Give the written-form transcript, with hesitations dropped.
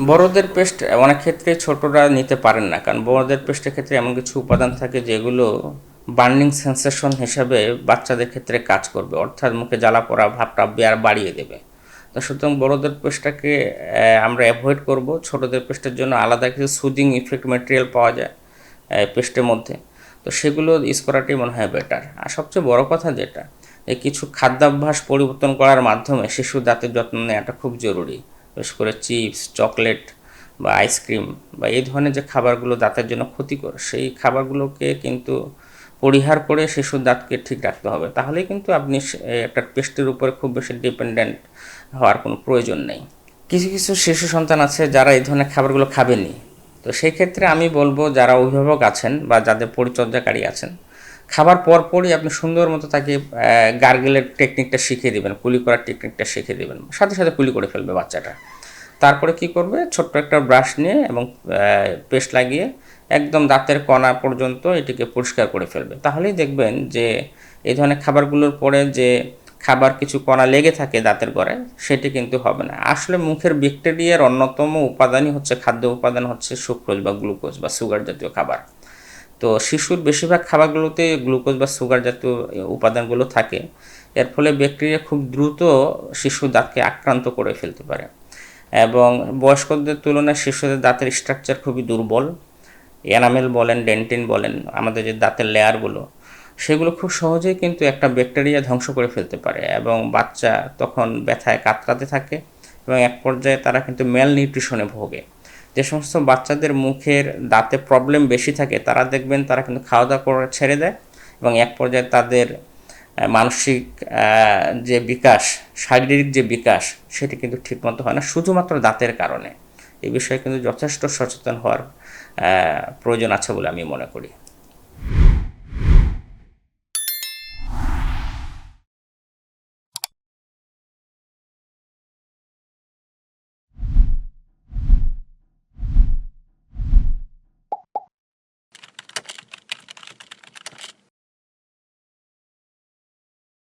বড়দের পেস্ট অনেক ক্ষেত্রে ছোটরা নিতে পারেন না, কারণ বড়দের পেস্টের ক্ষেত্রে এমন কিছু উপাদান থাকে যেগুলো বার্নিং সেন্সেশন হিসাবে বাচ্চাদের ক্ষেত্রে কাজ করবে, অর্থাৎ মুখে জ্বালা পোড়া ভাবটা বাড়িয়ে দেবে। তো সুতরাং বড়দের পেস্টটাকে আমরা অ্যাভয়েড করব। ছোটদের পেস্টের জন্য আলাদা কিছু সুদিং ইফেক্ট ম্যাটেরিয়াল পাওয়া যায় পেস্টের মধ্যে, তো সেগুলো ইউজ করাটাই মনে হয় বেটার। আর সবচেয়ে বড় কথা যেটা, এই কিছু খাদ্যাভ্যাস পরিবর্তন করার মাধ্যমে শিশুর দাঁতের যত্ন নেওয়াটা খুব জরুরি। বিশেষ করে চিপস, চকলেট বা আইসক্রিম বা এই ধরনের যে খাবারগুলো দাঁতের জন্য ক্ষতিকর, সেই খাবারগুলোকে কিন্তু পরিহার করে শিশুর দাঁতকে ঠিক রাখতে হবে। তাহলেই কিন্তু আপনি একটা পেস্টের উপরে খুব বেশি ডিপেন্ডেন্ট হওয়ার কোনো প্রয়োজন নেই। কিছু কিছু শিশু সন্তান আছে যারা এই ধরনের খাবারগুলো খাবেনি, তো সেই ক্ষেত্রে আমি বলবো যারা অভিভাবক আছেন বা যাদের পরিচর্যাকারী আছেন, খাবার পরপরই আপনি সুন্দর মতো তাকে গার্গেলের টেকনিকটা শিখিয়ে দেবেন, কুলি করার টেকনিকটা শিখিয়ে দেবেন, সাথে সাথে কুলি করে ফেলবে বাচ্চাটা। তারপরে কি করবে, ছোট্ট একটা ব্রাশ নিয়ে এবং পেস্ট লাগিয়ে একদম দাঁতের কণা পর্যন্ত এটিকে পরিষ্কার করে ফেলবে। তাহলেই দেখবেন যে এই ধরনের খাবারগুলোর পরে যে খাবার কিছু কণা লেগে থাকে দাঁতের গোড়ায়, সেটি কিন্তু হবে না। আসলে মুখের ব্যাকটেরিয়ার অন্যতম উপাদানই হচ্ছে, খাদ্য উপাদান হচ্ছে সুক্রোজ বা গ্লুকোজ বা সুগার জাতীয় খাবার। তো শিশুর বেশিরভাগ খাবারগুলোতে গ্লুকোজ বা সুগার জাতীয় উপাদানগুলো থাকে। এর ফলে ব্যাকটেরিয়া খুব দ্রুত শিশুর দাঁতকে আক্রান্ত করে ফেলতে পারে, এবং বয়স্কদের তুলনায় শিশুদের দাঁতের স্ট্রাকচার খুবই দুর্বল। এনামেল বলেন, ডেন্টিন বলেন, আমাদের যে দাঁতের লেয়ারগুলো, সেগুলো খুব সহজেই কিন্তু একটা ব্যাকটেরিয়া ধ্বংস করে ফেলতে পারে, এবং বাচ্চা তখন ব্যথায় কাতরাতে থাকে এবং এক পর্যায়ে তারা কিন্তু ম্যাল নিউট্রিশনে ভোগে। যে সমস্ত বাচ্চাদের মুখের দাঁতে প্রবলেম বেশি থাকে তারা দেখবেন তারা কিন্তু খাওয়া দাওয়া করে ছেড়ে দেয়, এবং এক পর্যায়ে তাদের মানসিক যে বিকাশ, শারীরিক যে বিকাশ, সেটি কিন্তু ঠিকমতো হয় না, শুধুমাত্র দাঁতের কারণে। এই বিষয়ে কিন্তু যথেষ্ট সচেতন হওয়ার প্রয়োজন আছে বলে আমি মনে করি।